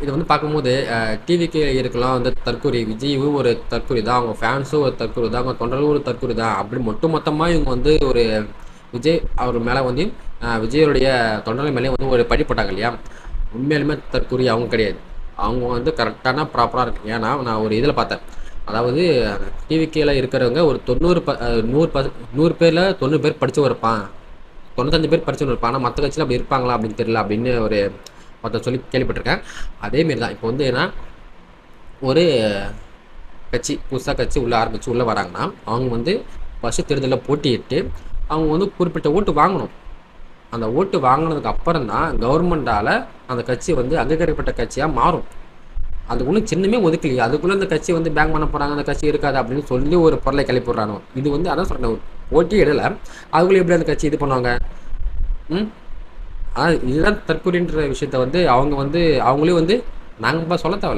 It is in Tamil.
இது வந்து பார்க்கும்போது டிவிக்கு இருக்கலாம் வந்து தற்கொலை, விஜயும் ஒரு தற்கொலை தான், அவங்க ஃபேன்ஸும் ஒரு தற்கொலை தான், அவங்க தொண்டர்களும் ஒரு தற்கொலை தான் அப்படின்னு மொத்தமாக இவங்க வந்து ஒரு விஜய் அவர் மேலே வந்து விஜயோடைய தொண்டர்கள் மேலே வந்து ஒரு பழி போட்டாங்க இல்லையா. உண்மையாலுமே தற்கொலை அவங்க கிடையாது. அவங்க வந்து கரெக்டான ப்ராப்பராக இருக்கு. ஏன்னா நான் ஒரு இதில் பார்த்தேன். அதாவது டிவிக்கேல இருக்கிறவங்க ஒரு 100 பேரில் 90 பேர் படித்தவங்க இருப்பான், 95 பேர் படித்தவங்க இருப்பான். ஆனால் மற்ற கட்சியில் அப்படி இருப்பாங்களா அப்படின்னு தெரியல அப்படின்னு ஒரு ஒருத்தர் சொல்லி கேள்விப்பட்டிருக்கேன். அதேமாரி தான் இப்போ வந்து ஏன்னா ஒரு கட்சி புதுசாக கட்சி உள்ளே ஆரம்பித்து உள்ளே வராங்கன்னா அவங்க வந்து ஃபஸ்ட்டு தேர்தலில் போட்டியிட்டு அவங்க வந்து குறிப்பிட்ட ஓட்டு வாங்கணும். அந்த ஓட்டு வாங்கினதுக்கு அப்புறம் தான் கவர்மெண்டால் அந்த கட்சி வந்து அங்கீகரிக்கப்பட்ட கட்சியாக மாறும். அது ஒன்றும் சின்னமே ஒதுக்கலையே, அதுக்குள்ளே அந்த கட்சி வந்து பேங்க் பண்ண போகிறாங்க, அந்த கட்சி இருக்காது அப்படின்னு சொல்லி ஒரு பொருளை கிளப்பி விட்றானோ. இது வந்து அதான் சொல்கிறேன், போட்டி இடலை அதுக்குள்ளே எப்படி அந்த கட்சி இது பண்ணுவாங்க. இதுதான் தற்கொலைன்ற விஷயத்த வந்து அவங்க வந்து அவங்களே வந்து நாங்கள் சொல்ல தேவையில்ல.